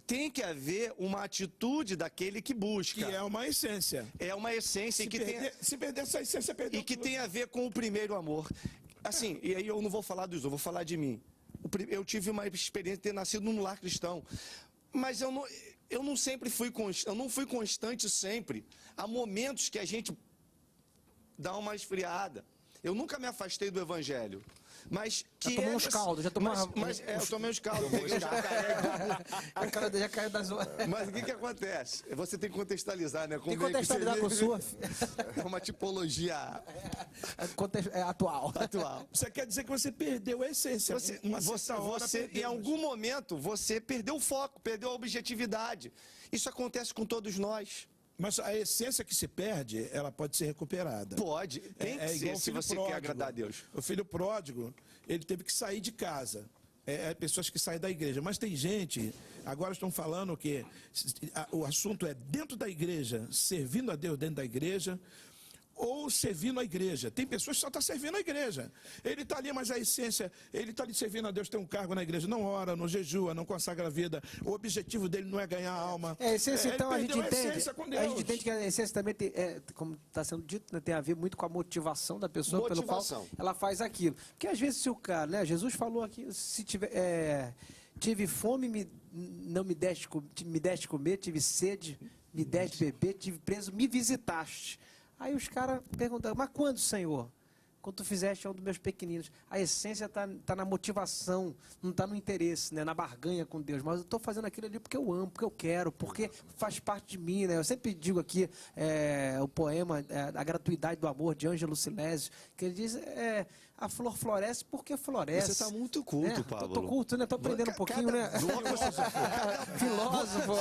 Tem que haver uma atitude daquele que busca. Que é uma essência. É uma essência. Se perder essa essência, perdeu. E que tem a ver com o primeiro amor. Assim, e aí eu não vou falar dos outros, eu vou falar de mim. Eu tive uma experiência de ter nascido num lar cristão. Mas eu não sempre fui constante, eu não fui constante sempre. Há momentos que a gente dá uma esfriada. Eu nunca me afastei do evangelho. Mas que já tomou uns caldos, já tomou eu tomei uns caldos. A cara dele já caiu das Mas o que acontece? Você tem que contextualizar, né? Tem que contextualizar com sua. É uma tipologia atual. Você quer dizer que você perdeu a essência. Em algum momento, você perdeu o foco, perdeu a objetividade. Isso acontece com todos nós. Mas a essência que se perde, ela pode ser recuperada. Pode, tem que ser, se você quer agradar a Deus. O filho pródigo, ele teve que sair de casa. Pessoas que saem da igreja. Mas tem gente, agora estão falando que o assunto é dentro da igreja, servindo a Deus dentro da igreja, ou servindo a igreja. Tem pessoas que só estão servindo a igreja. Ele está ali, mas a essência, ele está ali servindo a Deus, tem um cargo na igreja, não ora, não jejua, não consagra a vida. O objetivo dele não é ganhar a alma. A essência, então, a gente entende. A A gente entende que a essência também tem, como está sendo dito, né, tem a ver muito com a motivação da pessoa pelo qual ela faz aquilo. Porque às vezes se o cara, né, Jesus falou aqui, se tiver, tive fome, não me deste comer, tive sede, me deste beber, tive preso, me visitaste. Aí os caras perguntam, mas quando, Senhor? Quando tu fizeste a um dos meus pequeninos. A essência está na motivação, não está no interesse, né? Na barganha com Deus. Mas eu estou fazendo aquilo ali porque eu amo, porque eu quero, porque faz parte de mim, né? Eu sempre digo aqui o poema A Gratuidade do Amor, de Ângelo Silésio, que ele diz, a flor floresce porque floresce. Você está muito culto, Pablo. Estou culto, né? Estou aprendendo um pouquinho, né? Filósofo.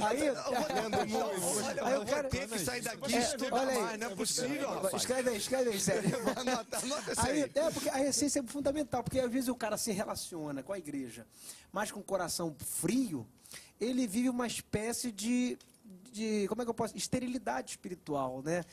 Aí eu vou ter que sair daqui e estudar mais, não é possível, rapaz. Escreve aí, sério. Anota isso Aí, aí. porque a essência é fundamental, porque às vezes o cara se relaciona com a igreja, mas com o coração frio, ele vive uma espécie de como é que eu posso, esterilidade espiritual, né?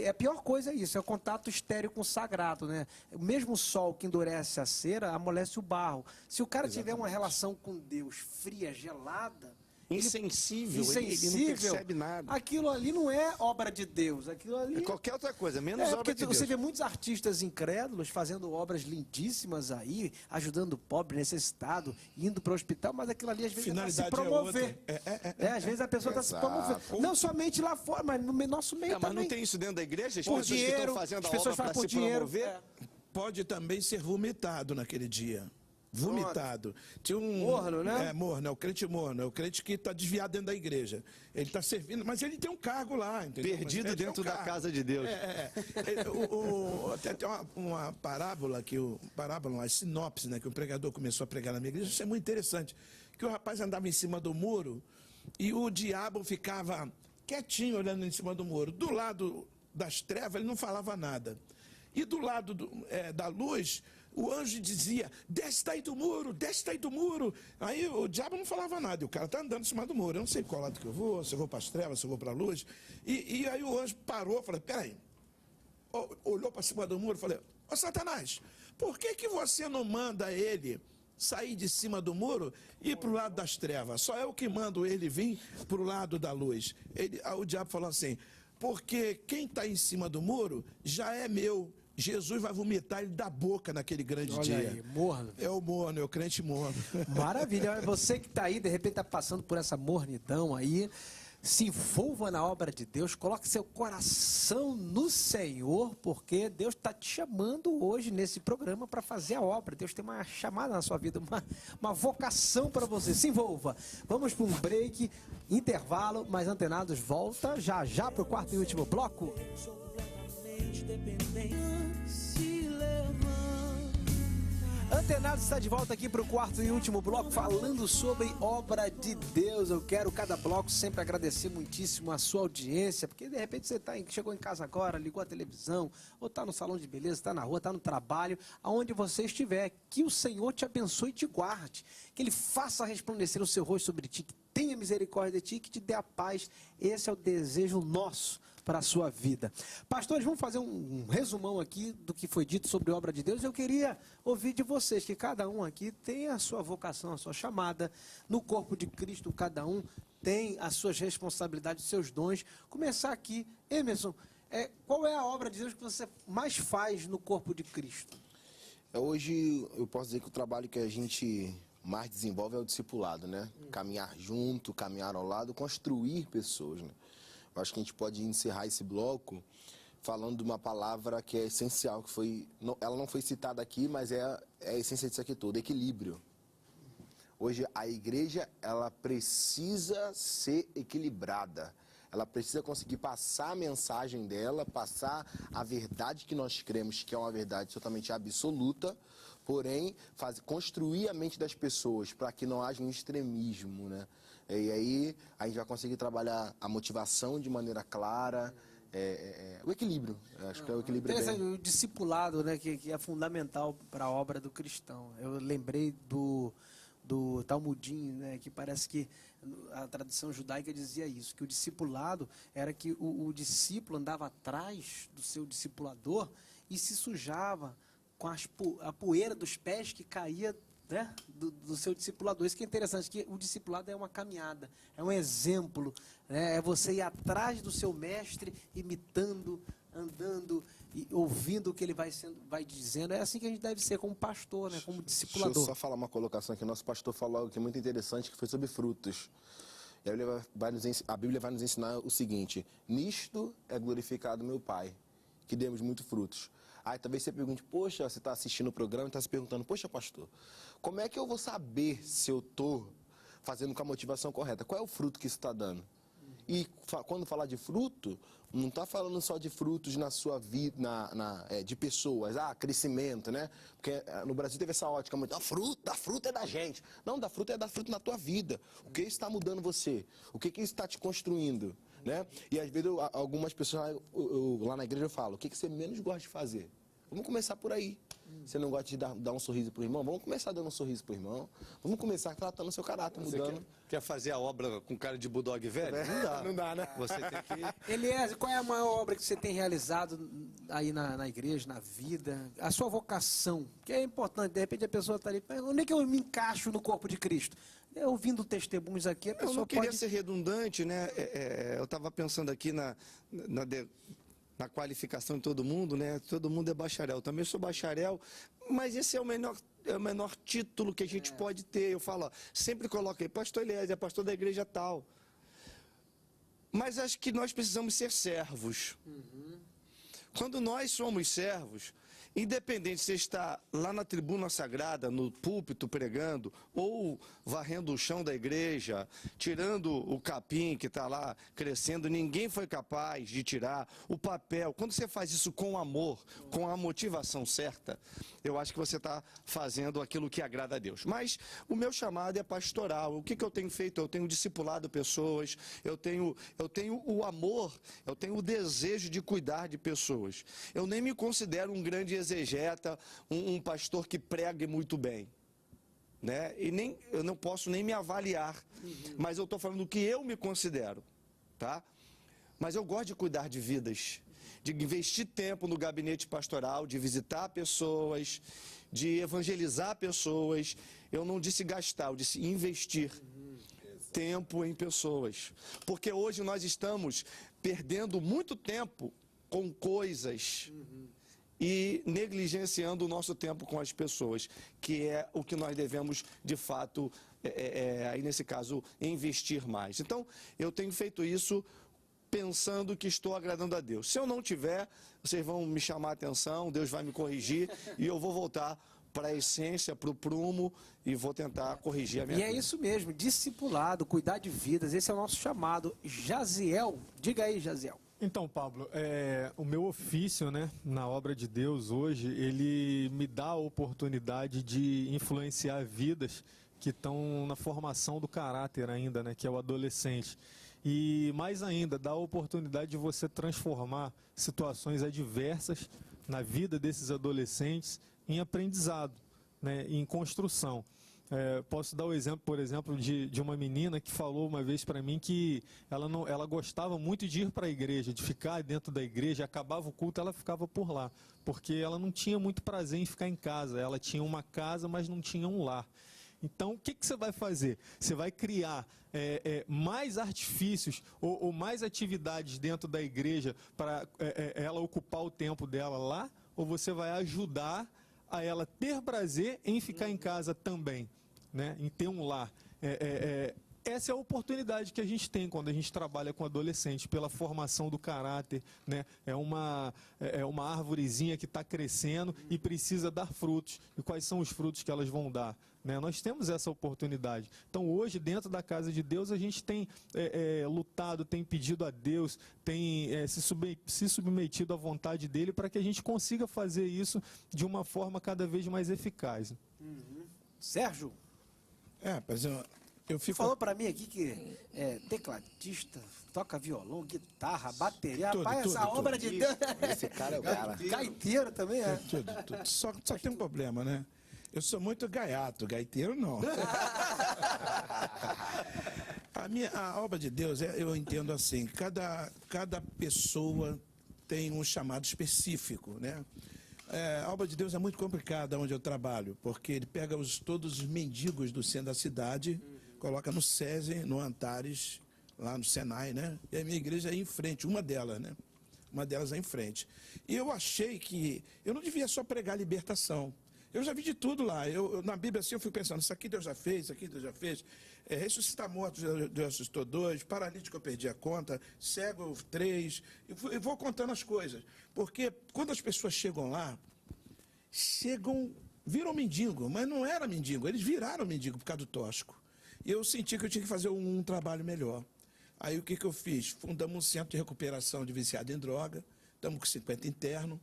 A pior coisa é isso, é o contato estéril com o sagrado, né? O mesmo sol que endurece a cera, amolece o barro. Se o cara tiver uma relação com Deus fria, gelada, Insensível, ele não percebe nada. aquilo ali não é obra de Deus, aquilo ali... É qualquer outra coisa, menos obra porque de Deus. você vê muitos artistas incrédulos fazendo obras lindíssimas aí, ajudando o pobre, necessitado, indo para o hospital, mas aquilo ali às vezes é para se promover. Às vezes a pessoa está se promovendo. Não somente lá fora, mas no nosso meio Mas também. não tem isso dentro da igreja? As Por pessoas que dinheiro, estão fazendo as a pessoas obra para fazem por se dinheiro. promover? Pode também ser vomitado naquele dia. Vomitado. Tinha Morno, né? Morno, é o crente morno, é o crente que está desviado dentro da igreja. Ele está servindo, mas ele tem um cargo lá, entendeu? Perdido dentro da casa de Deus. Tem uma parábola, uma sinopse, né, que o pregador começou a pregar na minha igreja, isso é muito interessante, que o rapaz andava em cima do muro e o diabo ficava quietinho olhando em cima do muro. Do lado das trevas ele não falava nada. E do lado da luz, o anjo dizia, desce daí do muro, desce daí do muro. Aí o diabo não falava nada, e o cara está andando em cima do muro. Eu não sei qual lado que eu vou, se eu vou para as trevas, se eu vou para a luz. E aí o anjo parou, falou, peraí. Olhou para cima do muro e falou, ô Satanás, por que você não manda ele sair de cima do muro e ir para o lado das trevas? Só eu que mando ele vir para o lado da luz. O diabo falou assim, porque quem está em cima do muro já é meu. Jesus vai vomitar ele da boca naquele grande dia. Olha aí, morno. É o morno, é o crente morno. Maravilha. Você que está aí, de repente está passando por essa mornidão aí, se envolva na obra de Deus, coloque seu coração no Senhor, porque Deus está te chamando hoje nesse programa para fazer a obra. Deus tem uma chamada na sua vida, uma vocação para você. Se envolva. Vamos para um break, intervalo, mas Antenados volta já para o quarto e último bloco. Antenados está de volta aqui para o quarto e último bloco, falando sobre obra de Deus. Eu quero cada bloco sempre agradecer muitíssimo a sua audiência, porque de repente você chegou em casa agora, ligou a televisão, ou está no salão de beleza, está na rua, está no trabalho, aonde você estiver. Que o Senhor te abençoe e te guarde, que Ele faça resplandecer o seu rosto sobre ti, que tenha misericórdia de ti, que te dê a paz. Esse é o desejo nosso para a sua vida. Pastores, vamos fazer um resumão aqui do que foi dito sobre a obra de Deus. Eu queria ouvir de vocês, que cada um aqui tem a sua vocação, a sua chamada. No corpo de Cristo, cada um tem as suas responsabilidades, os seus dons. Começar aqui, Emerson, qual é a obra de Deus que você mais faz no corpo de Cristo? Hoje, eu posso dizer que o trabalho que a gente mais desenvolve é o discipulado, né? Caminhar junto, caminhar ao lado, construir pessoas, né? Eu acho que a gente pode encerrar esse bloco falando de uma palavra que é essencial, que ela não foi citada aqui, mas é a essência disso aqui tudo, equilíbrio. Hoje a igreja, ela precisa ser equilibrada. Ela precisa conseguir passar a mensagem dela, passar a verdade que nós cremos, que é uma verdade totalmente absoluta, porém, construir a mente das pessoas para que não haja um extremismo, né? E aí a gente vai conseguir trabalhar a motivação de maneira clara, o equilíbrio. Acho que é o equilíbrio. O discipulado, né, que é fundamental para a obra do cristão. Eu lembrei do Talmudim, né, que parece que A tradição judaica dizia isso, que o discipulado era que o discípulo andava atrás do seu discipulador e se sujava com a poeira dos pés que caía, né, do seu discipulador. Isso que é interessante, que o discipulado é uma caminhada, é um exemplo, né, é você ir atrás do seu mestre, imitando, andando e ouvindo o que ele vai dizendo. É assim que a gente deve ser como pastor, né, como discipulador. Deixa eu só falar uma colocação aqui. Nosso pastor falou algo que é muito interessante, que foi sobre frutos. E a Bíblia vai nos ensinar o seguinte: nisto é glorificado meu Pai, que demos muito frutos. Aí talvez você pergunte, poxa, você está assistindo o programa e está se perguntando, poxa, pastor, como é que eu vou saber se eu estou fazendo com a motivação correta? Qual é o fruto que isso está dando? E quando falar de fruto, não está falando só de frutos na sua vida, de pessoas, crescimento, né? Porque no Brasil teve essa ótica muito, a fruta é da gente. Não, da fruta na tua vida. O que está mudando você? O que está te construindo? Né? E às vezes algumas pessoas lá na igreja eu falo, o que você menos gosta de fazer? Vamos começar por aí. Você não gosta de dar um sorriso pro irmão? Vamos começar dando um sorriso pro irmão. Vamos começar tratando o seu caráter, mudando. Quer fazer a obra com cara de bulldog velho? Não dá. Não dá, né? Você tem que... Eliezer, qual é a maior obra que você tem realizado aí na igreja, na vida? A sua vocação, que é importante. De repente a pessoa está ali, onde é que eu me encaixo no corpo de Cristo? Ouvindo testemunhos aqui, a pessoa Eu não queria pode... ser redundante, né? Eu estava pensando aqui na qualificação de todo mundo, né? Todo mundo é bacharel. Eu também sou bacharel, mas esse é o menor título que a gente pode ter. Eu falo, ó, sempre coloco aí, pastor Eliezer, pastor da igreja tal. Mas acho que nós precisamos ser servos. Quando nós somos servos, independente se você está lá na tribuna sagrada, no púlpito pregando, ou varrendo o chão da igreja, tirando o capim que está lá crescendo, ninguém foi capaz de tirar o papel. Quando você faz isso com amor, com a motivação certa, eu acho que você está fazendo aquilo que agrada a Deus. Mas o meu chamado é pastoral. O que eu tenho feito? Eu tenho discipulado pessoas, eu tenho o amor, eu tenho o desejo de cuidar de pessoas. Eu nem me considero um grande exegeta, um pastor que pregue muito bem, né? E eu não posso nem me avaliar, mas eu estou falando do que eu me considero, tá? Mas eu gosto de cuidar de vidas, de investir tempo no gabinete pastoral, de visitar pessoas, de evangelizar pessoas. Eu não disse gastar, eu disse investir tempo em pessoas, porque hoje nós estamos perdendo muito tempo com coisas e negligenciando o nosso tempo com as pessoas, que é o que nós devemos, de fato, aí nesse caso, investir mais. Então, eu tenho feito isso pensando que estou agradando a Deus. Se eu não tiver, vocês vão me chamar a atenção, Deus vai me corrigir e eu vou voltar para a essência, para o prumo e vou tentar corrigir a minha vida. E é isso mesmo, discipulado, cuidar de vidas, esse é o nosso chamado. Jaziel, diga aí, Jaziel. Então, Pablo, o meu ofício, né, na obra de Deus hoje, ele me dá a oportunidade de influenciar vidas que estão na formação do caráter ainda, né, que é o adolescente. E mais ainda, dá a oportunidade de você transformar situações adversas na vida desses adolescentes em aprendizado, né, em construção. Posso dar o exemplo, por exemplo, de uma menina que falou uma vez para mim que ela gostava muito de ir para a igreja, de ficar dentro da igreja, acabava o culto, ela ficava por lá, porque ela não tinha muito prazer em ficar em casa. Ela tinha uma casa, mas não tinha um lar. Então, o que você vai fazer? Você vai criar mais artifícios ou mais atividades dentro da igreja para ela ocupar o tempo dela lá? Ou você vai ajudar a ela ter prazer em ficar em casa também, né? Em ter um lar? Essa é a oportunidade que a gente tem quando a gente trabalha com adolescente, pela formação do caráter, né? É uma árvorezinha que está crescendo e precisa dar frutos. E quais são os frutos que elas vão dar? Né? Nós temos essa oportunidade. Então hoje, dentro da casa de Deus, a gente tem lutado, tem pedido a Deus, tem se submetido à vontade dele para que a gente consiga fazer isso de uma forma cada vez mais eficaz. Sérgio, Mas eu fico... falou para mim aqui que é tecladista, toca violão, guitarra, bateria. Tudo, Rapaz, essa tudo, obra de Deus... Esse cara é o cara. Gaiteiro também, é. Tudo. Só tem um problema, né? Eu sou muito gaiato, gaiteiro não. A obra de Deus, eu entendo assim, cada pessoa tem um chamado específico, né? A obra de Deus é muito complicada onde eu trabalho, porque ele pega todos os mendigos do centro da cidade, coloca no SESI, no Antares, lá no Senai, né? E a minha igreja é em frente, uma delas, né? Uma delas é em frente. E eu achei que eu não devia só pregar libertação. Eu já vi de tudo lá. Na Bíblia, assim, eu fui pensando, isso aqui Deus já fez, isso aqui Deus já fez. Ressuscitar mortos, Deus ressuscitou 2, paralítico eu perdi a conta, cego 3. Eu vou contando as coisas. Porque quando as pessoas chegam lá, viram mendigo, mas não era mendigo, eles viraram mendigo por causa do tóxico. E eu senti que eu tinha que fazer um trabalho melhor. Aí o que eu fiz? Fundamos um centro de recuperação de viciado em droga, estamos com 50 internos,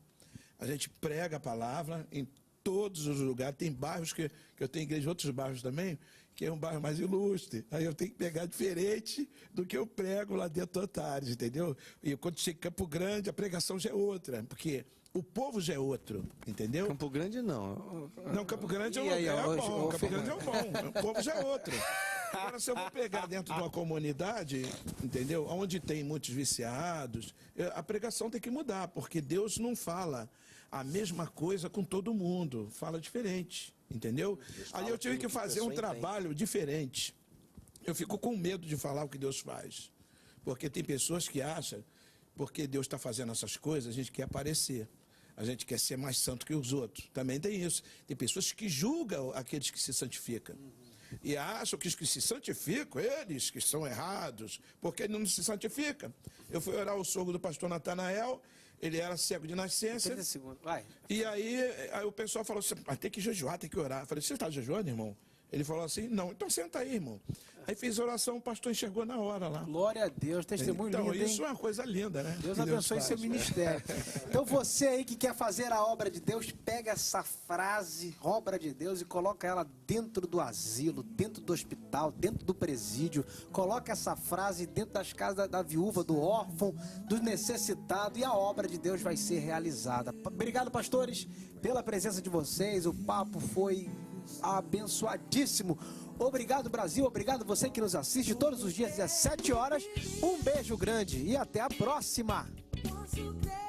a gente prega a palavra em todos os lugares, tem bairros que eu tenho igreja em outros bairros também, que é um bairro mais ilustre, aí eu tenho que pegar diferente do que eu prego lá dentro do Antares, entendeu? E quando chega em Campo Grande, a pregação já é outra, porque o povo já é outro, entendeu? Campo Grande não. Não, Campo Grande é um E aí, lugar bom, ô, Campo Grande é bom, o povo já é outro. Agora, se eu vou pegar dentro de uma comunidade, entendeu? Onde tem muitos viciados, a pregação tem que mudar, porque Deus não fala a mesma coisa com todo mundo, fala diferente, entendeu? Aí eu tive que fazer um trabalho diferente. Eu fico com medo de falar o que Deus faz, porque tem pessoas que acham, porque Deus está fazendo essas coisas, a gente quer aparecer. A gente quer ser mais santo que os outros. Também tem isso. Tem pessoas que julgam aqueles que se santificam. E acham que os que se santificam, eles que são errados, porque ele não se santifica. Eu fui orar o sogro do pastor Natanael, ele era cego de nascença. 30 segundos, vai. E aí o pessoal falou assim, tem que jejuar, tem que orar. Eu falei, você está jejuando, irmão? Ele falou assim, não, então senta aí, irmão. Aí fiz oração, o pastor enxergou na hora lá. Glória a Deus, testemunho Então, lindo, hein? isso é uma coisa linda, né? Deus Que abençoe faz. seu ministério. Então você aí que quer fazer a obra de Deus, pega essa frase, obra de Deus, e coloca ela dentro do asilo, dentro do hospital, dentro do presídio. Coloca essa frase dentro das casas da viúva, do órfão, do necessitado, e a obra de Deus vai ser realizada. Obrigado, pastores, pela presença de vocês. O papo foi abençoadíssimo. Obrigado, Brasil. Obrigado você que nos assiste todos os dias às 7 horas. Um beijo grande e até a próxima. Posso crer.